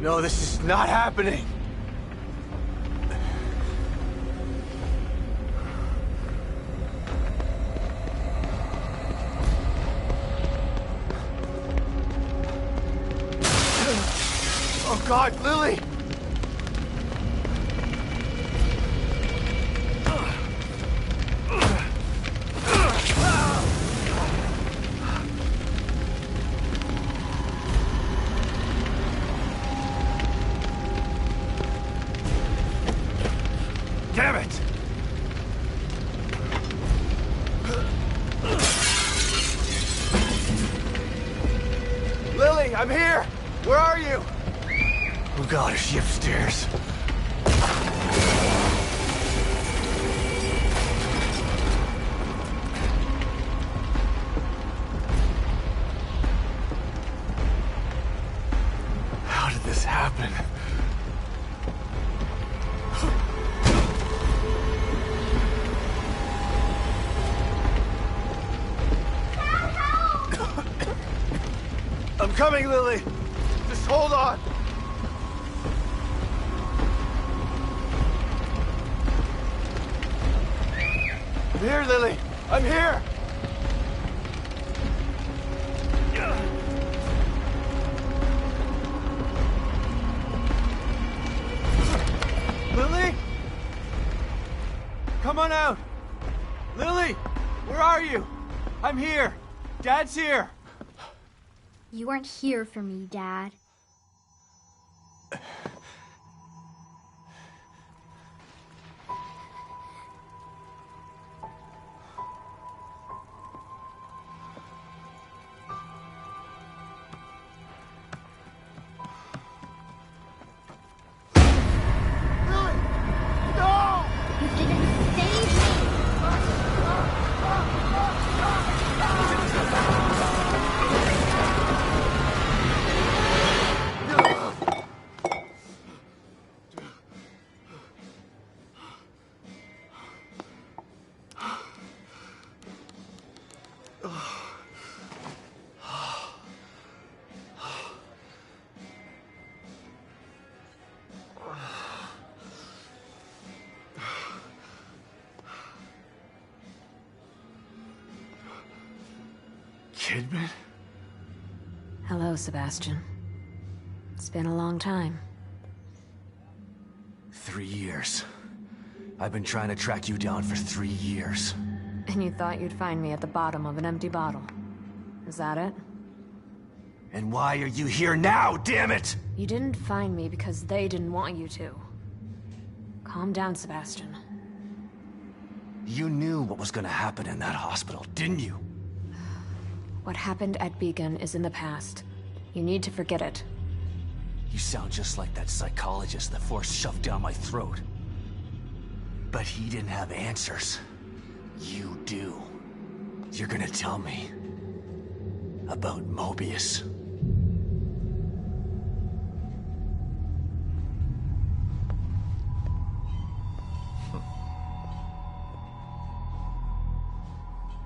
No, this is not happening. Oh God, Lily! Damn it! Lily, I'm here! Where are you? Oh God, is she upstairs? How did this happen? I'm coming, Lily! Just hold on! I'm here, Lily! I'm here! Lily? Come on out! Lily! Where are you? I'm here! Dad's here! You weren't here for me, Dad. Lily! No! You didn't save me! Kidman? Hello, Sebastian. It's been a long time. 3 years. I've been trying to track you down for 3 years. And you thought you'd find me at the bottom of an empty bottle. Is that it? And why are you here now, damn it? You didn't find me because they didn't want you to. Calm down, Sebastian. You knew what was gonna happen in that hospital, didn't you? What happened at Beacon is in the past. You need to forget it. You sound just like that psychologist the Force shoved down my throat. But he didn't have answers. You do. You're gonna tell me about Mobius.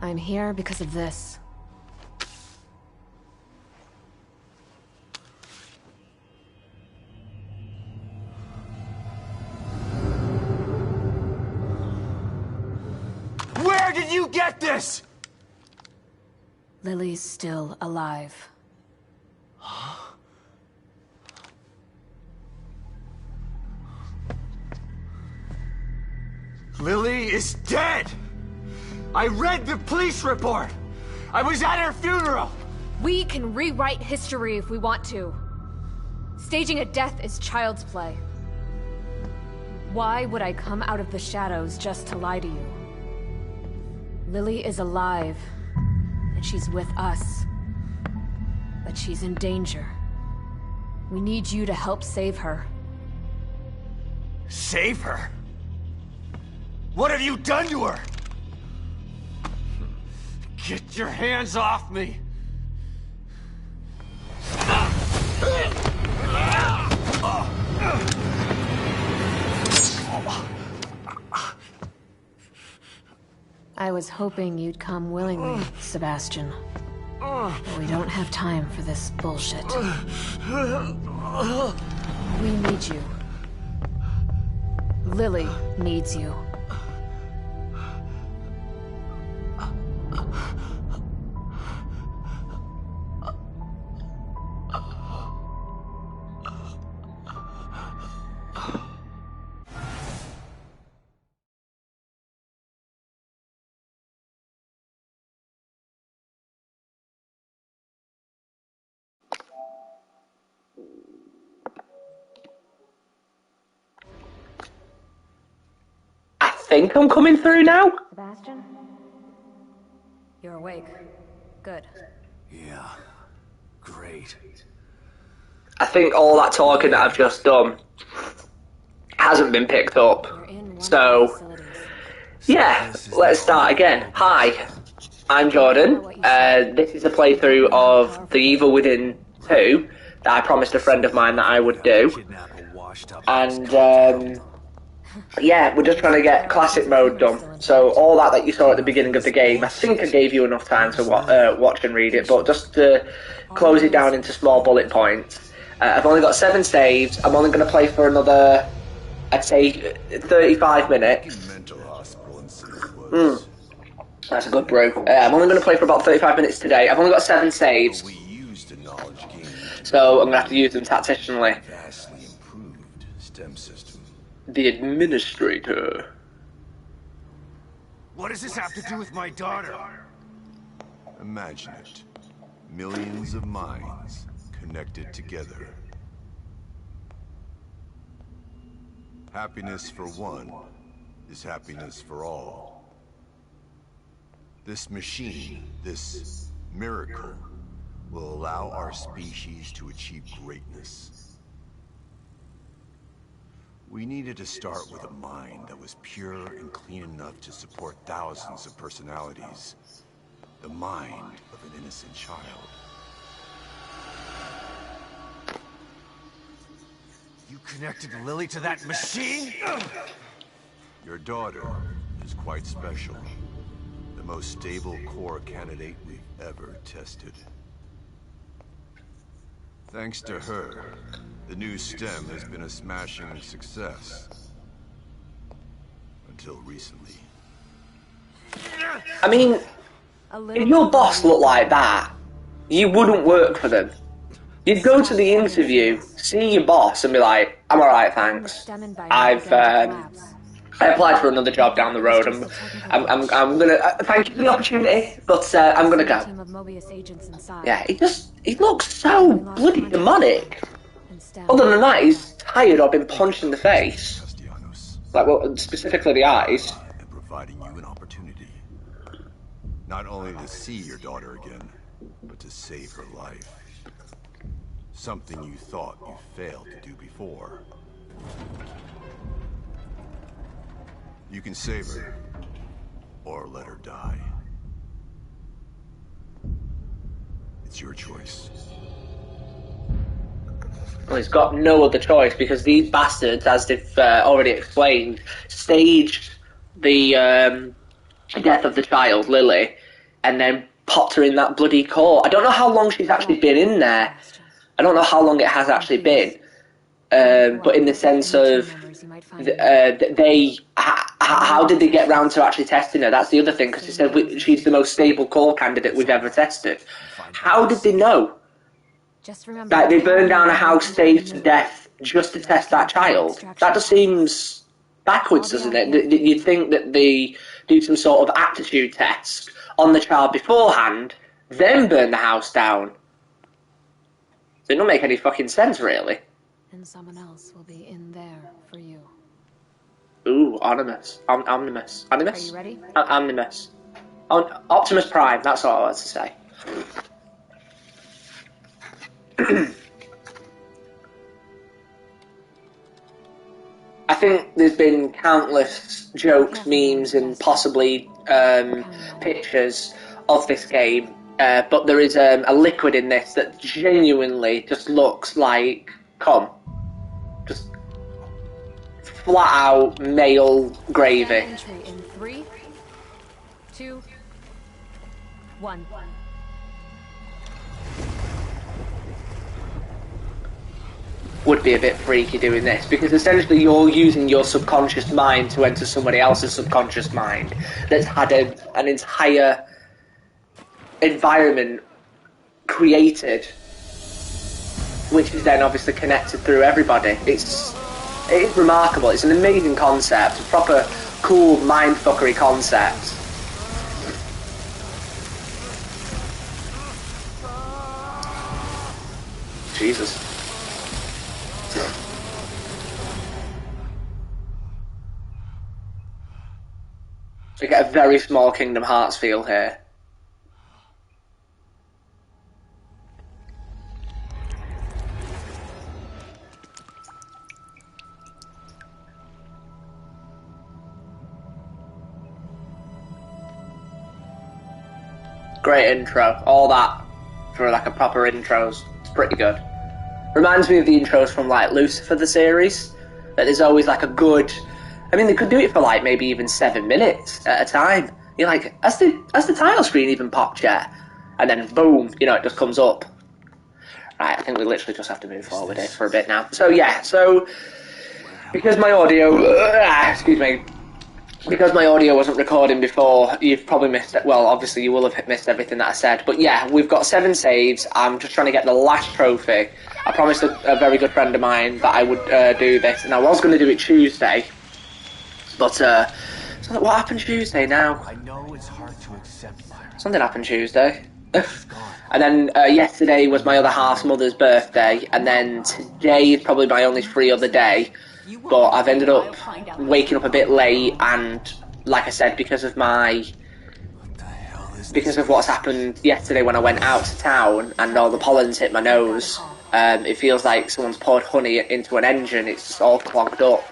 I'm here because of this. Where did you get this? Lily's still alive. Lily is dead! I read the police report! I was at her funeral! We can rewrite history if we want to. Staging a death is child's play. Why would I come out of the shadows just to lie to you? Lily is alive, and she's with us. But she's in danger. We need you to help save her. Save her? What have you done to her? Get your hands off me! I was hoping you'd come willingly, Sebastian. But we don't have time for this bullshit. We need you. Lily needs you. I think I'm coming through now. Sebastian? You're awake. Good. Yeah. Great. I think all that talking that I've just done hasn't been picked up. You're in one of the So, facilities. yeah, let's start again. Hi, I'm Jordan. This is a playthrough of The Evil Within 2 that I promised a friend of mine that I would do. And, yeah, we're just trying to get classic mode done. So all that you saw at the beginning of the game, I think I gave you enough time to watch and read it, but just to close it down into small bullet points. I've only got 7 saves. I'm only going to play for another, I'd say, 35 minutes. That's a good brew. I'm only going to play for about 35 minutes today. I've only got 7 saves, so I'm going to have to use them tactically. The administrator. What does this have to do with my daughter? Imagine it. Millions of minds connected together. Happiness for one is happiness for all. This machine, this miracle, will allow our species to achieve greatness. We needed to start with a mind that was pure and clean enough to support thousands of personalities. The mind of an innocent child. You connected Lily to that machine? Your daughter is quite special. The most stable core candidate we've ever tested. Thanks to her, the new stem has been a smashing success. Until recently. I mean, if your boss looked like that, you wouldn't work for them. You'd go to the interview, see your boss, and be like, "I'm alright, thanks. I applied for another job down the road. I'm gonna thank you for the opportunity, but I'm gonna go." Yeah, he looks so bloody demonic. Other than that, he's tired or been punched in the face. Like, well, specifically the eyes. And providing you an opportunity. Not only to see your daughter again, but to save her life. Something you thought you failed to do before. You can save her, or let her die. It's your choice. Well, he's got no other choice because these bastards, as they've already explained, staged the death of the child, Lily, and then popped her in that bloody court. I don't know how long she's actually been in there. I don't know how long it has actually been. But in the sense of how did they get round to actually testing her? That's the other thing, because they said she's the most stable core candidate we've ever tested. How did they know? Just remember, Like, they burned down a house staged to death just to test that child? That just seems backwards, doesn't it? You'd think that they do some sort of aptitude test on the child beforehand, then burn the house down. It don't make any fucking sense, really. And someone else will be in there for you. Ooh, Omnimus. Omnimus. Are you ready? Omnimus. Optimus Prime, that's all I was to say. I think there's been countless jokes, memes, and possibly pictures of this game, but there is a liquid in this that genuinely just looks like cum. Just flat out male gravy. Entry in 3, 2, 1. would be a bit freaky doing this, because essentially you're using your subconscious mind to enter somebody else's subconscious mind that's had an entire environment created, which is then obviously connected through everybody. It is remarkable. It's an amazing concept, a proper cool mindfuckery concept. Jesus. I get a very small Kingdom Hearts feel here. Great intro. All that for like a proper intros. It's pretty good. Reminds me of the intros from like Lucifer the series. That there's always like a good... I mean, they could do it for like maybe even 7 minutes at a time. You're like, has the title screen even popped yet? And then boom, you know, it just comes up. Right, I think we literally just have to move forward it for a bit now. So yeah, so because my audio, excuse me, because my audio wasn't recording before, you've probably missed it. Well, obviously you will have missed everything that I said. But yeah, we've got 7 saves. I'm just trying to get the last trophy. I promised a very good friend of mine that I would do this, and I was going to do it Tuesday. But, so what happened Tuesday now? I know it's hard to accept, Myra. Something happened Tuesday. And then yesterday was my other half's mother's birthday, and then today is probably my only free other day. But I've ended up waking up a bit late, and like I said, because of what's happened yesterday when I went out to town and all the pollen's hit my nose, it feels like someone's poured honey into an engine. It's just all clogged up.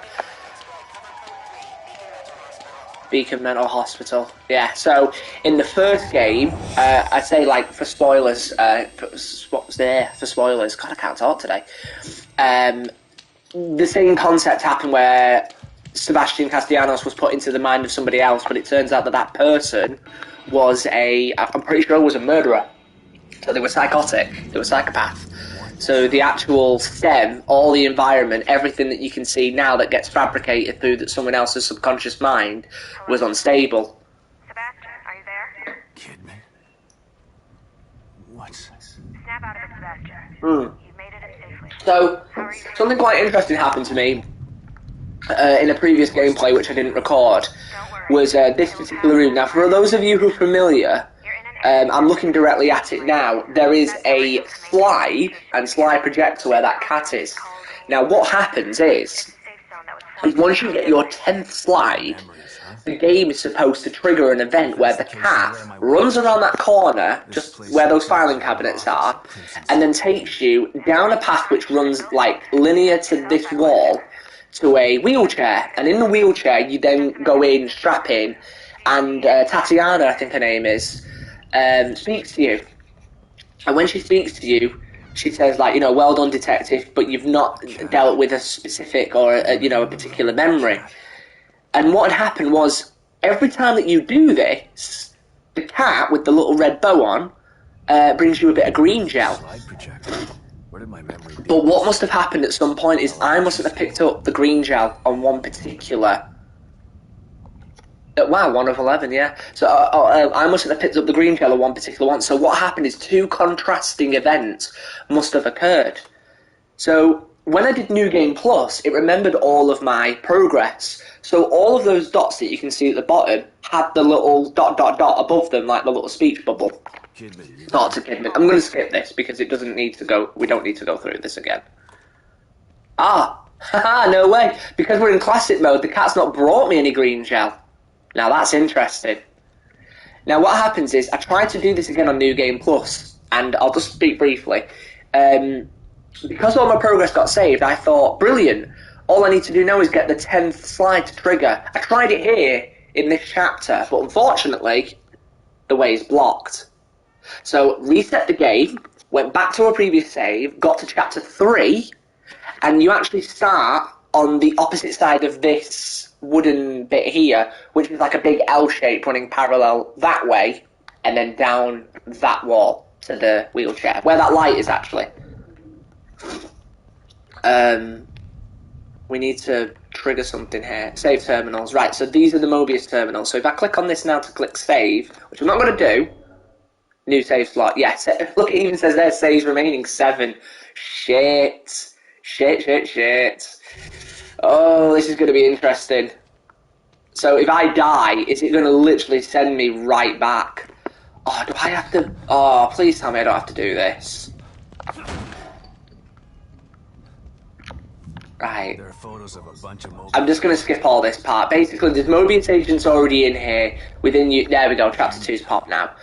Beacon Mental Hospital. Yeah, so in the first game, I'd say, like, for spoilers, for spoilers, God, I can't talk today. The same concept happened where Sebastian Castellanos was put into the mind of somebody else, but it turns out that person was I'm pretty sure was a murderer. So they were psychotic, they were psychopaths. So the actual stem, all the environment, everything that you can see now that gets fabricated through someone else's subconscious mind was unstable. Sebastian, are you there? Kid me? What's... Snap out of it, Sebastian. You've made it in safely. So, something quite interesting happened to me in a previous gameplay, which I didn't record, was this particular room. Now, for those of you who are familiar... I'm looking directly at it now. There is a slide and slide projector where that cat is. Now, what happens is once you get your 10th slide, the game is supposed to trigger an event where the cat runs around that corner, just where those filing cabinets are, and then takes you down a path which runs like linear to this wall to a wheelchair. And in the wheelchair, you then go in, strap in, and Tatiana, I think her name is, speaks to you, and when she speaks to you, she says, like, you know, well done, detective, but you've not dealt with a specific or a particular memory. And what had happened was, every time that you do this, the cat with the little red bow on brings you a bit of green gel. Where did my memory be? But what must have happened at some point is I mustn't have picked up the green gel on one particular. Wow, 1 of 11, yeah. So I mustn't have picked up the green gel on one particular one. So what happened is 2 contrasting events must have occurred. So when I did New Game Plus, it remembered all of my progress. So all of those dots that you can see at the bottom had the little ... above them, like the little speech bubble. Kidman. Not to Kidman. I'm going to skip this because it doesn't need to go. We don't need to go through this again. Haha, no way. Because we're in classic mode, the cat's not brought me any green gel. Now that's interesting. Now what happens is, I tried to do this again on New Game Plus, and I'll just speak briefly. Because all my progress got saved, I thought, brilliant, all I need to do now is get the 10th slide to trigger. I tried it here, in this chapter, but unfortunately, the way is blocked. So, reset the game, went back to a previous save, got to chapter 3, and you actually start on the opposite side of this wooden bit here, which is like a big L shape running parallel that way, and then down that wall to the wheelchair, where that light is actually. we need to trigger something here. Save terminals. Right, so these are the Mobius terminals. So if I click on this now to click save, which I'm not going to do, new save slot. Yes, look, it even says there, saves remaining 7. Shit. Oh, this is going to be interesting. So if I die, is it going to literally send me right back? Oh, do I have to... Oh, please tell me I don't have to do this. Right. There are photos of a bunch of I'm just going to skip all this part. Basically, there's Mobius agents already in here. Within you, there we go. Chapter 2's pop now.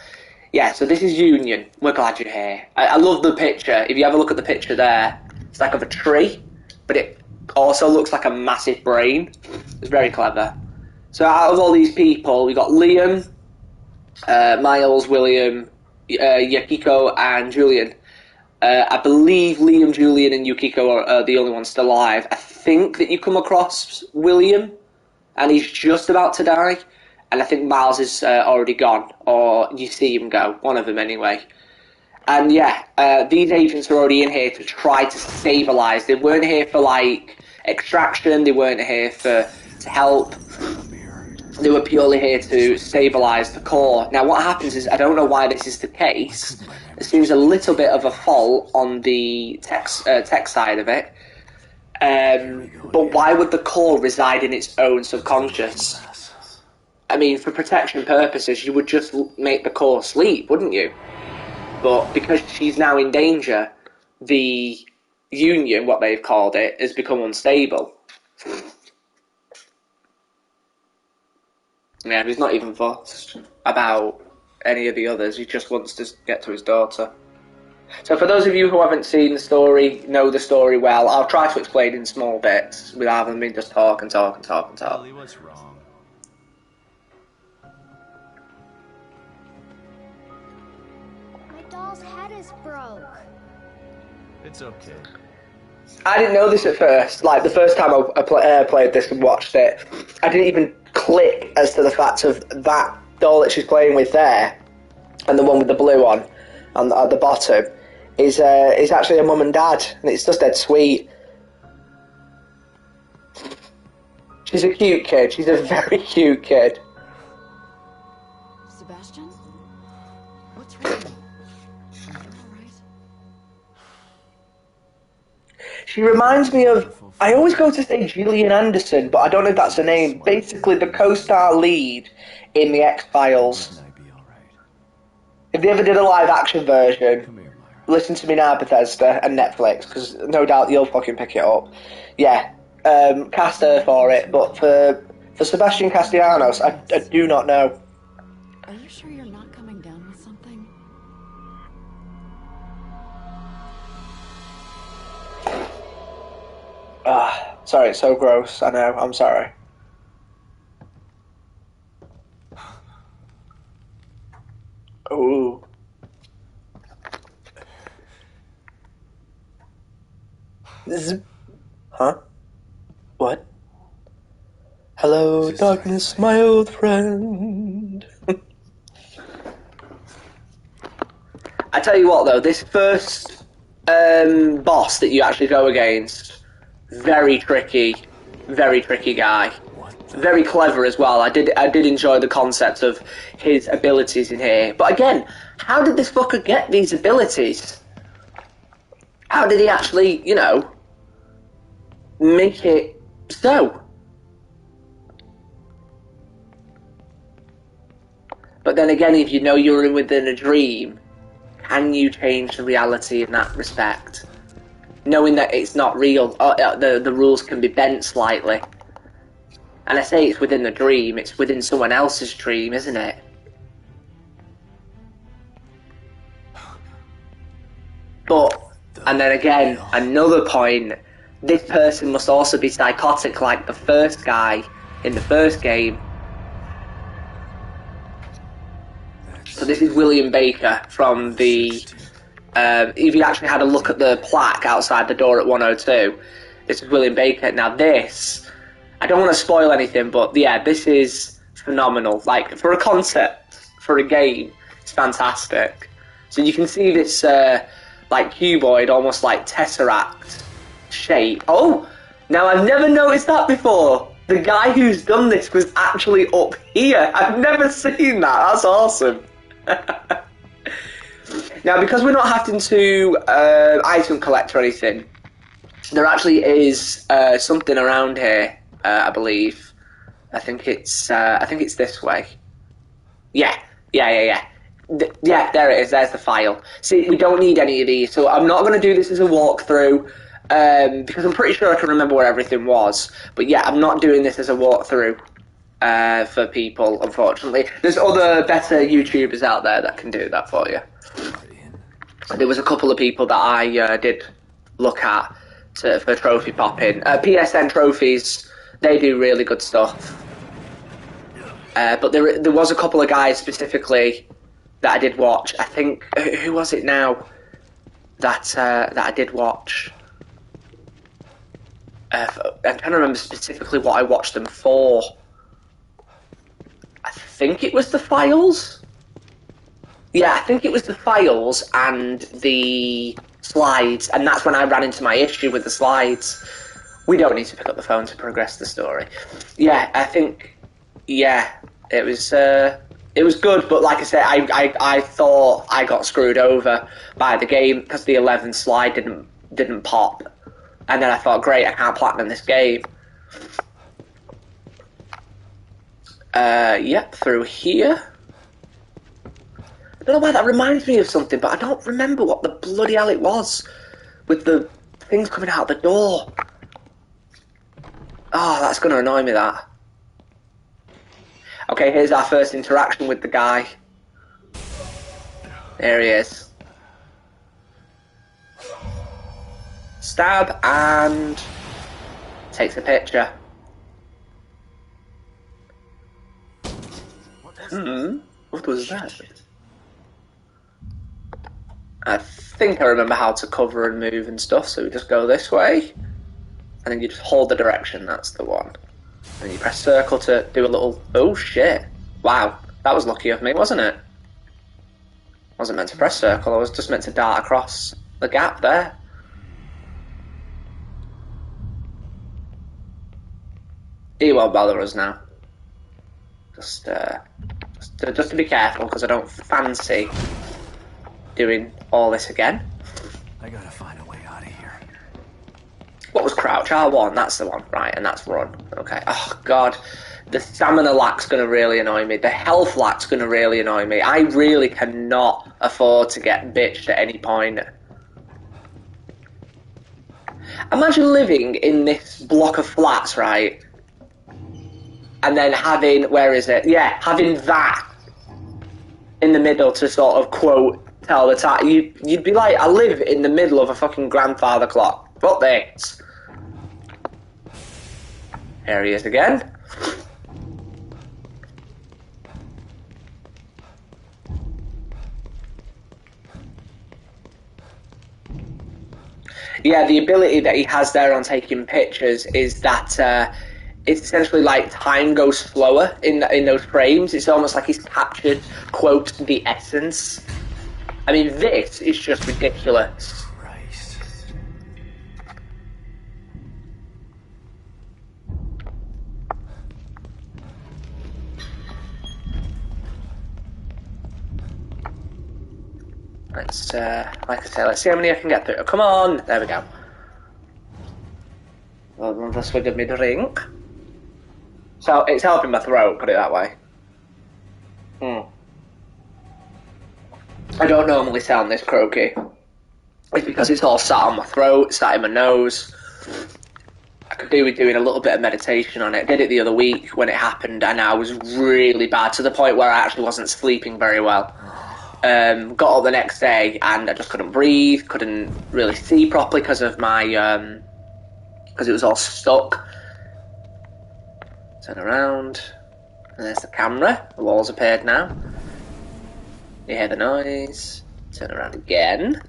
Yeah, so this is Union. We're glad you're here. I love the picture. If you have a look at the picture there, it's like of a tree, but it also looks like a massive brain. It's very clever. So out of all these people, we got Liam, Miles, William, Yukiko, and Julian. I believe Liam, Julian, and Yukiko are the only ones still alive. I think that you come across William, and he's just about to die. And I think Miles is already gone, or you see him go. One of them, anyway. And yeah, these agents are already in here to try to stabilize. They weren't here for, like, extraction. They weren't here to help. They were purely here to stabilize the core. Now, what happens is, I don't know why this is the case. There seems a little bit of a fault on the tech side of it. But why would the core reside in its own subconscious? I mean, for protection purposes, you would just make the core sleep, wouldn't you? But because she's now in danger, the Union, what they've called it, has become unstable. Yeah, he's not even fussed about any of the others. He just wants to get to his daughter. So for those of you who haven't seen the story, know the story well, I'll try to explain in small bits without having me just talk and talk and talk and talk. Ellie, what's wrong? My doll's head is broke. It's okay. I didn't know this at first. Like, the first time I played this and watched it, I didn't even click as to the fact of that doll that she's playing with there, and the one with the blue on at the bottom, is actually a mum and dad, and it's just dead sweet. She's a cute kid. She's a very cute kid. Sebastian? What's wrong? Are you alright? She reminds me of... I always go to say Gillian Anderson, but I don't know if that's her name. Basically, the co-star lead in The X-Files. Wouldn't I be all right? If they ever did a live-action version, Come here, Myra. listen to me now, Bethesda and Netflix, because no doubt you'll fucking pick it up. Yeah, cast her for it, but for Sebastian Castellanos, I do not know. Are you sure you're not coming down with something? Sorry, it's so gross. I know. I'm sorry. Ooh. Zip. Huh? What? Hello, darkness, my old friend. I tell you what, though, this first boss that you actually go against, very tricky guy. Very clever as well. I did enjoy the concept of his abilities in here. But again, how did this fucker get these abilities? How did he actually, you know, make it so? But then again, if you know you're within a dream, can you change the reality in that respect? Knowing that it's not real, the rules can be bent slightly. And I say it's within the dream, it's within someone else's dream, isn't it? But, and then again, another point, this person must also be psychotic like the first guy in the first game. So this is William Baker from the... if you actually had a look at the plaque outside the door at 102, this is William Baker. Now this, I don't want to spoil anything, but yeah, this is phenomenal. Like, for a concept, for a game, it's fantastic. So you can see this, like, cuboid, almost like Tesseract, shape. Oh, now I've never noticed that before. The guy who's done this was actually up here. I've never seen that. That's awesome. Now, because we're not having to item collect or anything, there actually is something around here. I believe. I think it's this way. Yeah. Yeah, there it is. There's the file. See, we don't need any of these, so I'm not going to do this as a walkthrough, because I'm pretty sure I can remember where everything was. But yeah, I'm not doing this as a walkthrough for people, unfortunately. There's other better YouTubers out there that can do that for you. There was a couple of people that I did look at for trophy popping. PSN trophies, they do really good stuff. But there was a couple of guys specifically that I did watch. I think, who was it now that I did watch? I'm trying to remember specifically what I watched them for. I think it was the files. Yeah, I think it was the files and the slides, and that's when I ran into my issue with the slides. We don't need to pick up the phone to progress the story. Yeah, I think, yeah, it was good, but like I said, I thought I got screwed over by the game because the 11th slide didn't pop, and then I thought, great, I can't platinum this game. Yep, through here. I don't know why that reminds me of something, but I don't remember what the bloody hell it was with the things coming out the door. Oh, that's going to annoy me, that. Okay, here's our first interaction with the guy. There he is. Stab and takes a picture. What was that? I think I remember how to cover and move and stuff, so we just go this way. And then you just hold the direction, that's the one. And you press circle to do a little... Oh, shit. Wow, that was lucky of me, wasn't it? I wasn't meant to press circle, I was just meant to dart across the gap there. He won't bother us now. Just to be careful, because I don't fancy doing all this again. I gotta find a way out of here. What was crouch? R1, that's the one. Right, and that's run. Okay. Oh, God. The stamina lack's going to really annoy me. The health lack's going to really annoy me. I really cannot afford to get bitched at any point. Imagine living in this block of flats, right? And then having, where is it? Yeah, having that in the middle to sort of quote, tell the time. You'd be like, I live in the middle of a fucking grandfather clock. What this? There he is again. Yeah, the ability that he has there on taking pictures is that it's essentially like time goes slower in those frames. It's almost like he's captured, quote, the essence. I mean, this is just ridiculous. Christ. Let's, like I say, let's see how many I can get through. Oh, come on! There we go. Another swig of my drink. So, it's helping my throat, put it that way. I don't normally sound this croaky. It's because it's all sat on my throat, sat in my nose. I could do with doing a little bit of meditation on it. Did it the other week when it happened, and I was really bad, to the point where I actually wasn't sleeping very well. Got up the next day, and I just couldn't breathe, couldn't really see properly because of my... because it was all stuck. Turn around, and there's the camera. The wall's appeared now. You hear the noise. Turn around again,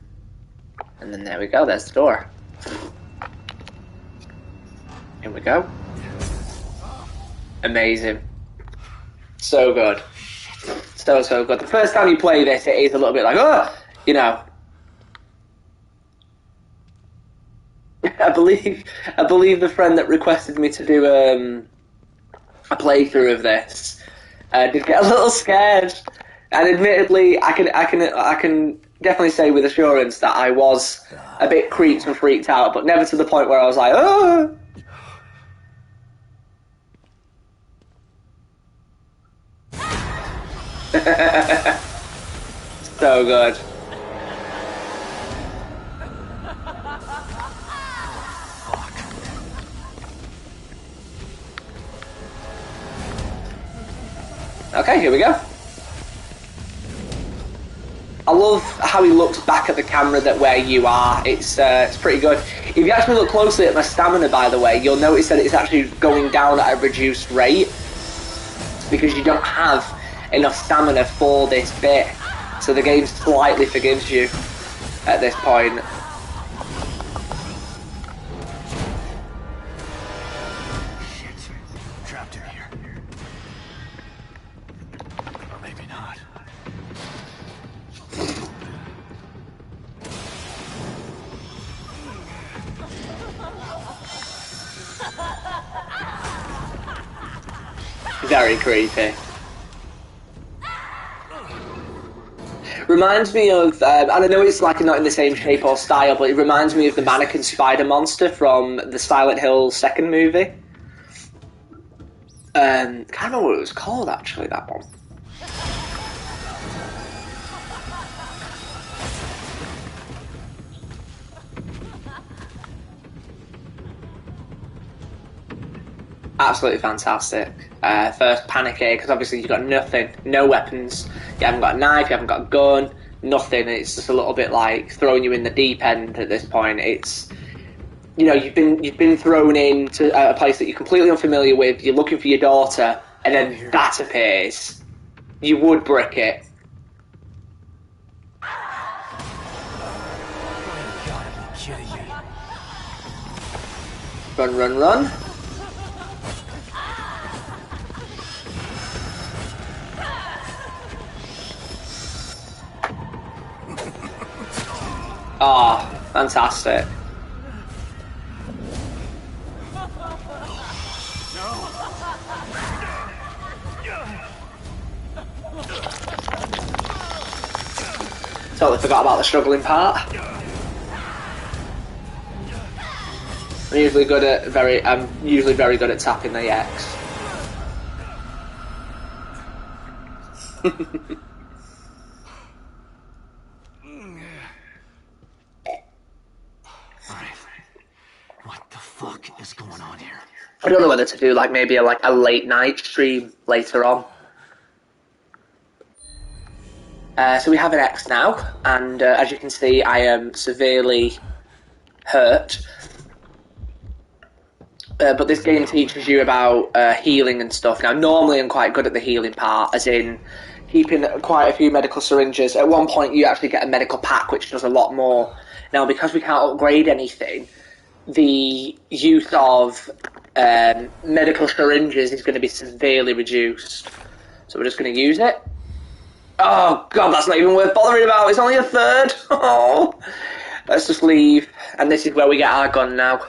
and then there we go. There's the door. Here we go. Amazing. So good. So good. The first time you play this, it is a little bit like, oh, you know. I believe the friend that requested me to do a playthrough of this did get a little scared, and admittedly, I can definitely say with assurance that I was a bit creeped and freaked out, but never to the point where I was like, oh. So good. Okay, here we go. I love how he looks back at the camera that where you are. It's pretty good. If you actually look closely at my stamina, by the way, you'll notice that it's actually going down at a reduced rate because you don't have enough stamina for this bit. So the game slightly forgives you at this point. Very creepy. Reminds me of, and I know it's like not in the same shape or style, but it reminds me of the mannequin spider monster from the Silent Hill 2nd movie. Can't remember what it was called actually, that one. Absolutely fantastic. First panic here, because obviously you've got nothing, no weapons, you haven't got a knife, you haven't got a gun, nothing. It's just a little bit like throwing you in the deep end at this point. It's, you know, you've been thrown into a place that you're completely unfamiliar with, you're looking for your daughter, and then that appears. You would brick it. Run, run, run. Oh, fantastic. Totally forgot about the struggling part. I'm usually very good at tapping the X. Is going on here? I don't know whether to do like maybe a late night stream later on. So we have an X now, and as you can see, I am severely hurt. But this game teaches you about healing and stuff. Now, normally I'm quite good at the healing part, as in keeping quite a few medical syringes. At one point, you actually get a medical pack, which does a lot more. Now, because we can't upgrade anything, the use of medical syringes is going to be severely reduced. So we're just going to use it. Oh, God, that's not even worth bothering about. It's only a third. Oh. Let's just leave. And this is where we get our gun now.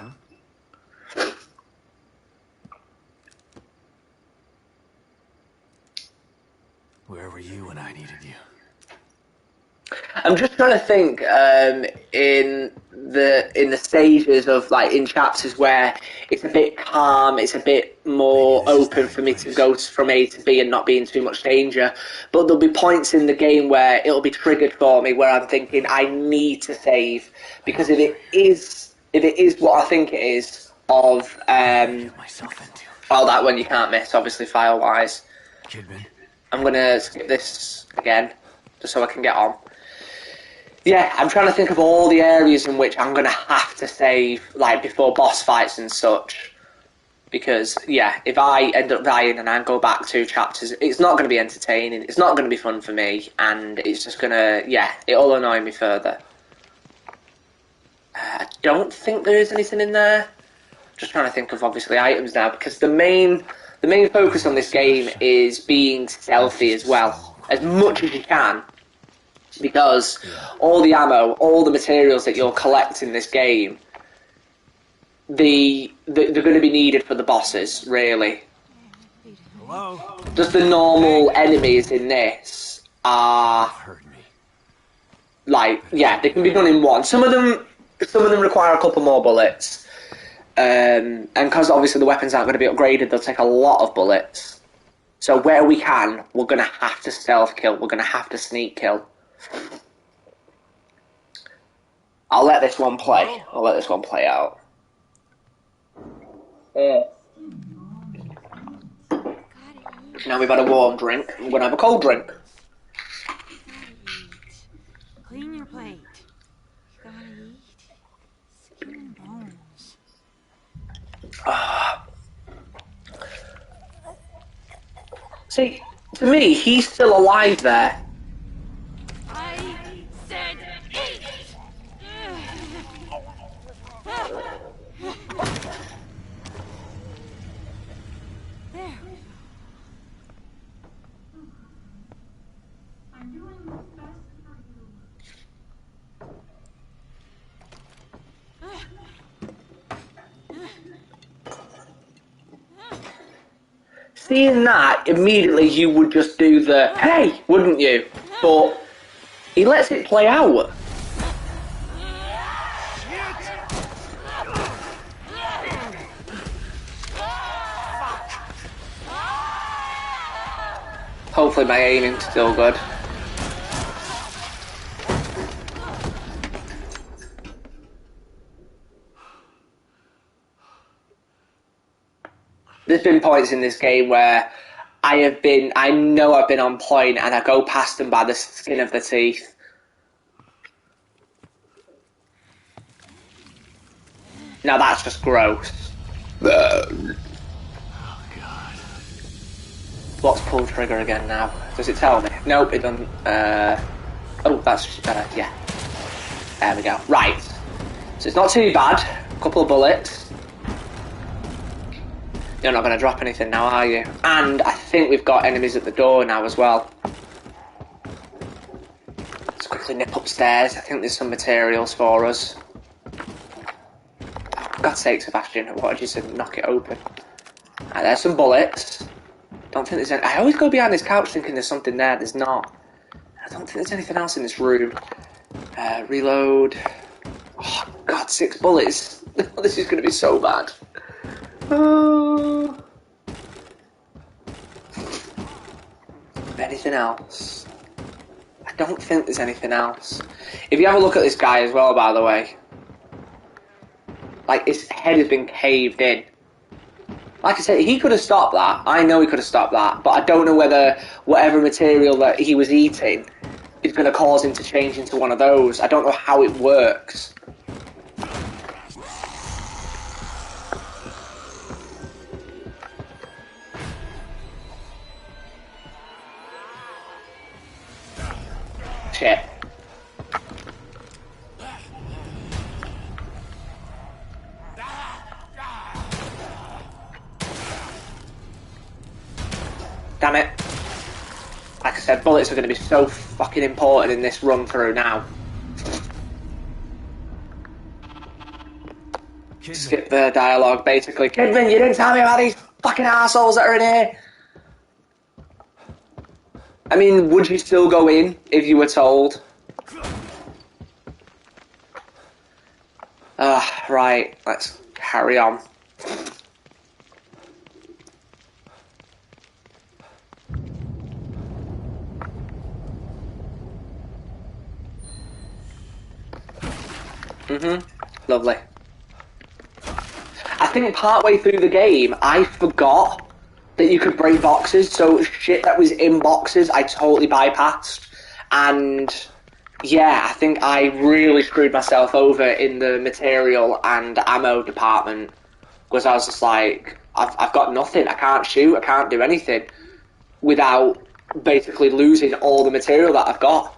Where were you when I needed you? I'm just trying to think in the stages of like in chapters where it's a bit calm, it's a bit more open for me to go from A to B and not be in too much danger. But there'll be points in the game where it'll be triggered for me where I'm thinking I need to save, because if it is what I think it is of well, that one you can't miss obviously file wise. I'm gonna skip this again just so I can get on. Yeah, I'm trying to think of all the areas in which I'm going to have to save, like, before boss fights and such. Because, yeah, if I end up dying and I go back 2 chapters, it's not going to be entertaining, it's not going to be fun for me, and it's just going to, yeah, it'll annoy me further. I don't think there is anything in there. Just trying to think of, obviously, items now, because the main focus on this game is being stealthy as well, as much as you can. Because all the ammo, all the materials that you'll collect in this game they're going to be needed for the bosses, really. Hello? Just the normal enemies in this are Heard me. like, yeah, they can be done in one. Some of them require a couple more bullets, and because obviously the weapons aren't going to be upgraded, they'll take a lot of bullets. So where we can, we're going to have to stealth kill. We're going to have to sneak kill. I'll let this one play. I'll let this one play out. Now we've had a warm drink. I'm going to have a cold drink. Clean your plate. Gotta eat. Skin and bones. See, to me, he's still alive there. I said eat! There. I'm doing what's best for you. Seeing that, immediately you would just do the hey, wouldn't you? But he lets it play out. Hopefully my aiming's still good. There's been points in this game where I know I've been on point and I go past them by the skin of the teeth. Now that's just gross. Oh, God. What's pull trigger again now? Does it tell me? Nope, it doesn't. Oh, that's, yeah. There we go. Right. So it's not too bad. A couple of bullets. You're not going to drop anything now, are you? And I think we've got enemies at the door now as well. Let's quickly nip upstairs. I think there's some materials for us. For God's sake, Sebastian, what did you say? Knock it open. Right, there's some bullets. Don't think there's any... I always go behind this couch thinking there's something there. There's not. I don't think there's anything else in this room. Reload. Oh, God, 6 bullets. This is going to be so bad. Anything else? I don't think there's anything else. If you have a look at this guy as well, by the way, like his head has been caved in. Like I said, he could have stopped that. I know he could have stopped that, but I don't know whether whatever material that he was eating is going to cause him to change into one of those. I don't know how it works. Shit. Damn it. Like I said, bullets are going to be so fucking important in this run through now. Kidman. Skip the dialogue, basically. Kidman, you didn't tell me about these fucking assholes that are in here. I mean, would you still go in if you were told? Right, let's carry on. Lovely. I think partway through the game, I forgot that you could break boxes, so shit that was in boxes, I totally bypassed. And yeah, I think I really screwed myself over in the material and ammo department, because I was just like, I've got nothing, I can't shoot, I can't do anything, without basically losing all the material that I've got.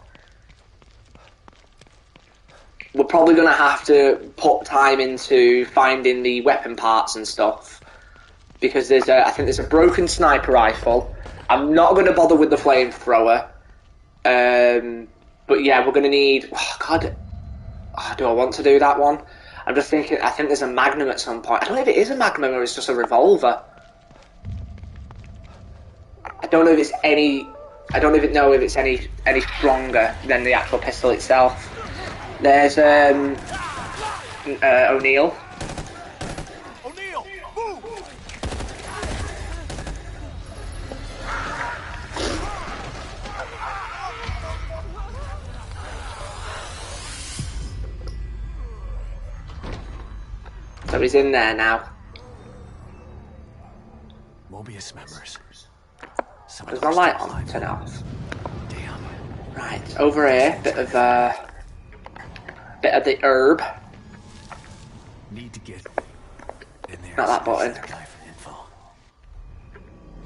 We're probably going to have to put time into finding the weapon parts and stuff, because I think there's a broken sniper rifle. I'm not going to bother with the flamethrower, but yeah, we're going to need... Oh, God, do I want to do that one? I'm just thinking, I think there's a Magnum at some point. I don't know if it is a Magnum or it's just a revolver. I don't know if it's any... I don't even know if it's any stronger than the actual pistol itself. There's, O'Neill. O'Neill, move! So he's in there now. Mobius members. There's no light on. Turn it off. Damn. Right, over here, bit of the herb. Need to get in there. Not that button. Guy for info.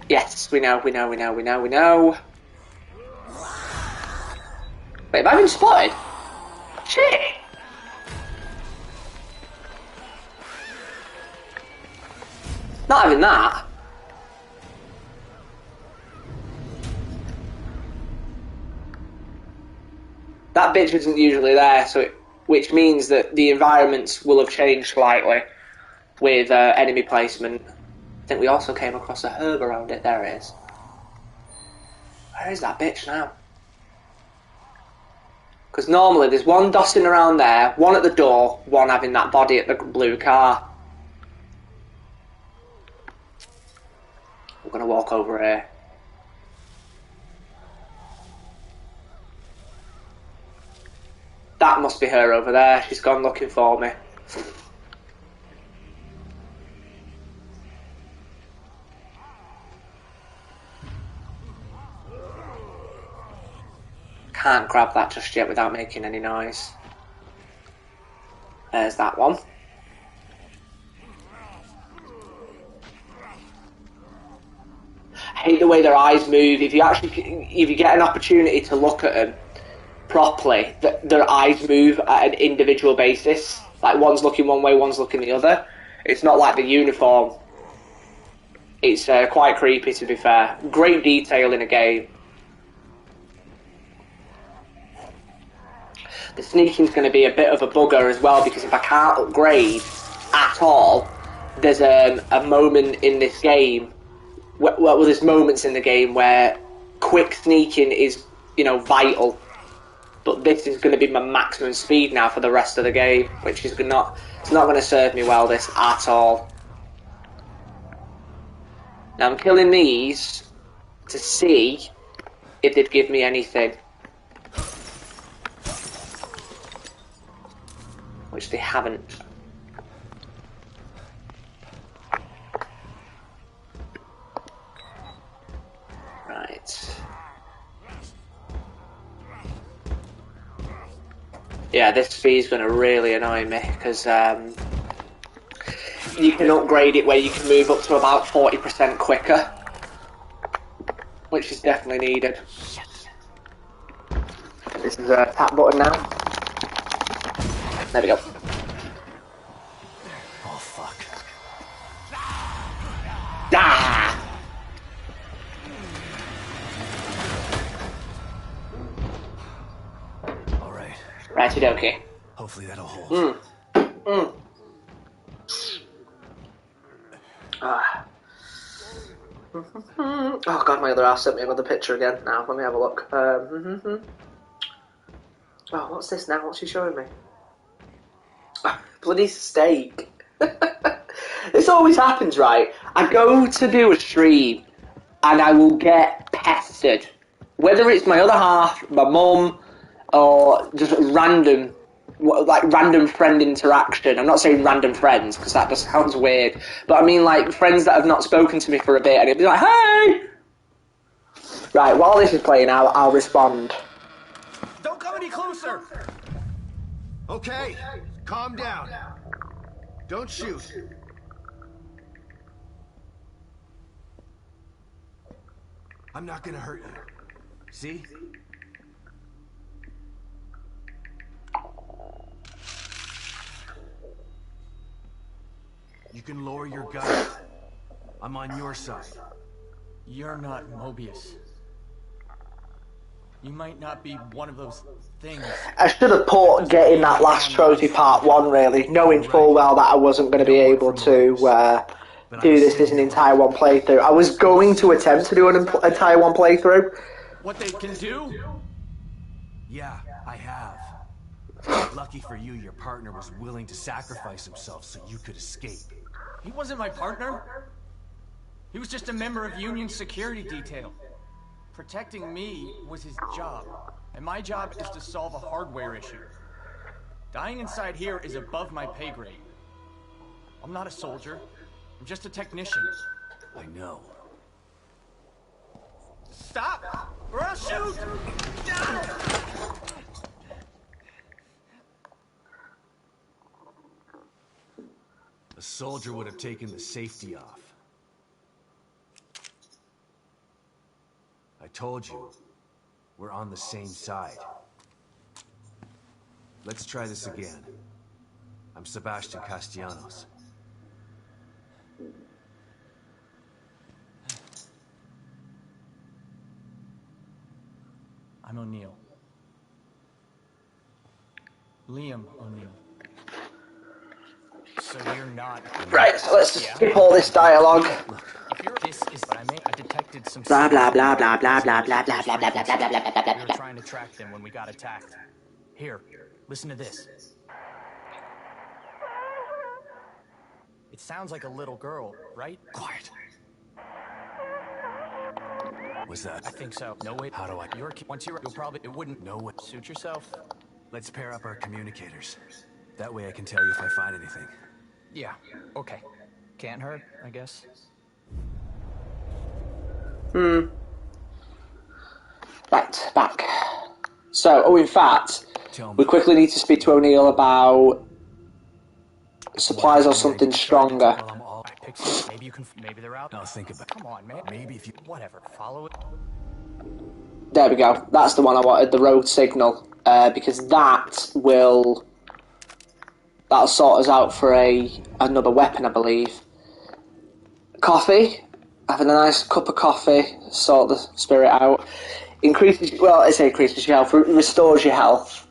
Yes, we know. Wait, have I been spotted? Shit! Not having that. That bitch isn't usually there, which means that the environments will have changed slightly with enemy placement. I think we also came across a herb around it. There it is. Where is that bitch now? Because normally there's one dotting around there, one at the door, one having that body at the blue car. We're going to walk over here. That must be her over there. She's gone looking for me. Can't grab that just yet without making any noise. There's that one. I hate the way their eyes move. If you get an opportunity to look at them properly, their eyes move at an individual basis. Like one's looking one way, one's looking the other. It's not like the uniform. It's quite creepy, to be fair. Great detail in a game. The sneaking's going to be a bit of a bugger as well, because if I can't upgrade at all, there's a moment in this game. Well, there's moments in the game where quick sneaking is, vital. But this is going to be my maximum speed now for the rest of the game, which is it's not going to serve me well, this, at all. Now I'm killing these to see if they'd give me anything. Which they haven't. Right. Yeah, this speed's going to really annoy me, because you can upgrade it where you can move up to about 40% quicker, which is definitely needed. This is a tap button now. There we go. Oh, fuck. Ah! All right. Righty dokie. Hopefully that'll hold. Oh god, my other ass sent me another picture again. Now, let me have a look. Oh, what's this now? What's she showing me? Bloody steak. This always happens, right? I go to do a stream and I will get pestered. Whether it's my other half, my mum, or just random friend interaction. I'm not saying random friends, because that just sounds weird. But I mean, like, friends that have not spoken to me for a bit, and it'll be like, hey! Right, while this is playing out, I'll respond. Don't come any closer! Okay, calm down. Don't shoot. I'm not gonna hurt you. See? You can lower your gun. I'm on your side. You're not Mobius. You might not be one of those things. I should have put getting that last trophy part 1, really, knowing full well that I wasn't going to be able to do this as an entire one playthrough. I was going to attempt to do an entire one playthrough. What they can do? Yeah, I have. Lucky for you, your partner was willing to sacrifice himself so you could escape. He wasn't my partner. He was just a member of Union security detail. Protecting me was his job, and my job is to solve a hardware issue. Dying inside here is above my pay grade. I'm not a soldier. I'm just a technician. I know. Stop! Or I'll shoot! No! A soldier would have taken the safety off. I told you, we're on the same side. Let's try this again. I'm Sebastian Castellanos. I'm O'Neill. Liam O'Neill. So you're not... Right, so let's just skip all this dialogue. If you're... This is what I mean. I detected some... Blah, blah, blah, blah, blah, blah, blah, blah, blah, blah, blah, blah, blah, blah, blah. We were trying to track them when we got attacked. Here, listen to this. It sounds like a little girl, right? Quiet. Was that? I think so. No way. How do I? Once you'll probably. It wouldn't. No way. Suit yourself. Let's pair up our communicators. That way I can tell you if I find anything. Yeah. Okay. Can't hurt, I guess. Right, back. So, in fact, we quickly need to speak to O'Neill about supplies or something stronger. Maybe you can. Maybe they're out. No, think about it. Come on, man. Maybe if you. Whatever. Follow it. There we go. That's the one I wanted, the road signal. Because that'll sort us out for another weapon, I believe. Coffee. Having a nice cup of coffee, sort the spirit out. Increases your health, restores your health.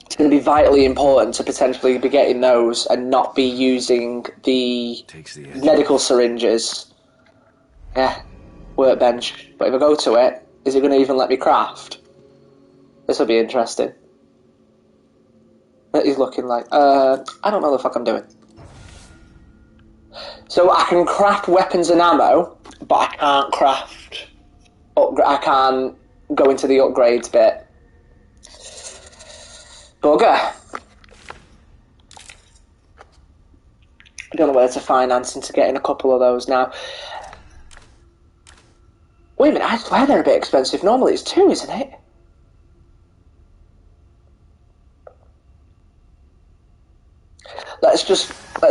It's going to be vitally important to potentially be getting those and not be using the medical syringes. Yeah, workbench. But if I go to it, is it going to even let me craft? This will be interesting. He's looking like, I don't know the fuck I'm doing. So I can craft weapons and ammo, but I can't craft... I can't go into the upgrades bit. Bugger. I don't know whether to finance into getting a couple of those now. Wait a minute, I swear they're a bit expensive. Normally it's 2, isn't it? Let's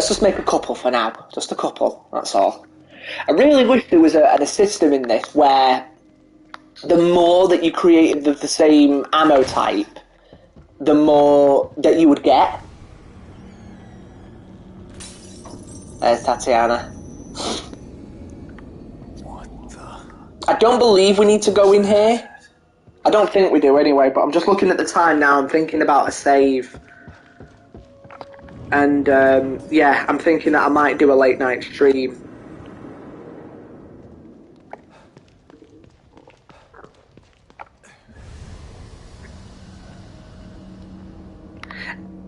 just make a couple for now. Just a couple, that's all. I really wish there was a system in this where the more that you created of the same ammo type, the more that you would get. There's Tatiana. What the? I don't believe we need to go in here. I don't think we do anyway, but I'm just looking at the time now. I'm thinking about a save. And, yeah, I'm thinking that I might do a late night stream.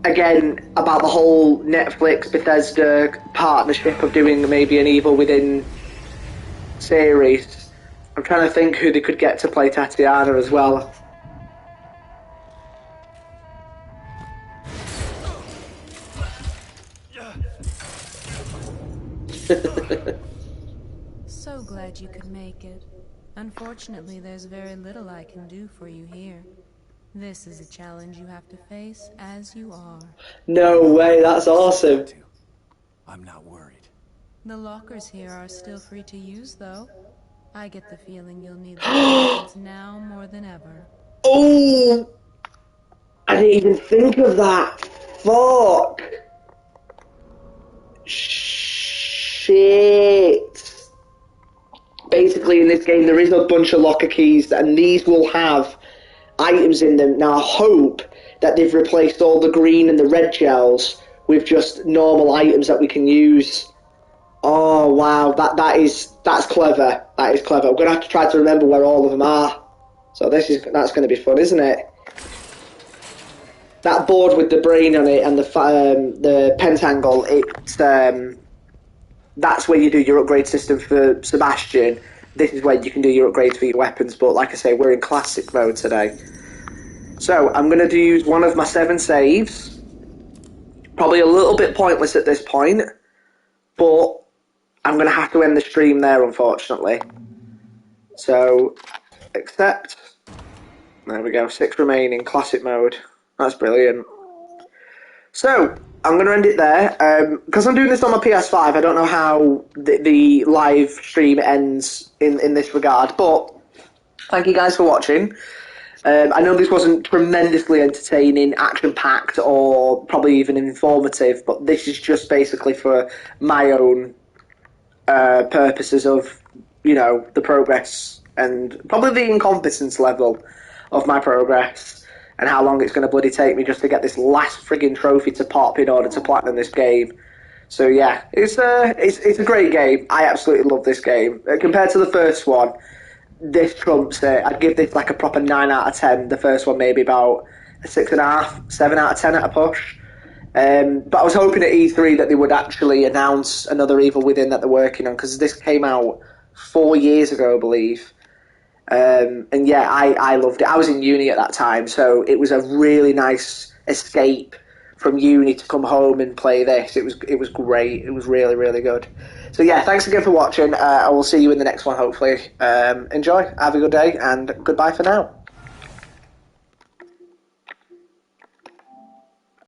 Again, about the whole Netflix Bethesda partnership of doing maybe an Evil Within series. I'm trying to think who they could get to play Tatiana as well. So glad you could make it. Unfortunately, there's very little I can do for you here. This is a challenge you have to face as you are. No way, that's awesome. I'm not worried. The lockers here are still free to use, though. I get the feeling you'll need the now more than ever. Oh! I didn't even think of that. Fuck. Shit. basically in this game there is a bunch of locker keys, and these will have items in them. Now I hope that they've replaced all the green and the red gels with just normal items that we can use. Oh wow, that's clever. That is clever. I'm gonna have to try to remember where all of them are. So that's gonna be fun, isn't it? That board with the brain on it and the pentacle, that's where you do your upgrade system for Sebastian. This is where you can do your upgrades for your weapons, but like I say, we're in classic mode today. So, I'm going to use one of my 7 saves. Probably a little bit pointless at this point, but I'm going to have to end the stream there, unfortunately. So, accept. There we go, 6 remaining, classic mode. That's brilliant. So, I'm going to end it there. Because I'm doing this on my PS5, I don't know how the live stream ends in this regard. But, thank you guys for watching. I know this wasn't tremendously entertaining, action-packed, or probably even informative, but this is just basically for my own purposes of, you know, the progress and probably the incompetence level of my progress. And how long it's going to bloody take me just to get this last frigging trophy to pop in order to platinum this game. So yeah, it's a great game. I absolutely love this game. Compared to the first one, this trumps it. I'd give this like a proper 9 out of 10. The first one maybe about a 6.5, 7 out of 10 at a push. But I was hoping at E3 that they would actually announce another Evil Within that they're working on, because this came out 4 years ago, I believe. And yeah, I loved it. I was in uni at that time, so it was a really nice escape from uni to come home and play this. It was great. It was really, really good. So yeah, thanks again for watching. I will see you in the next one, hopefully. Enjoy. Have a good day, and goodbye for now.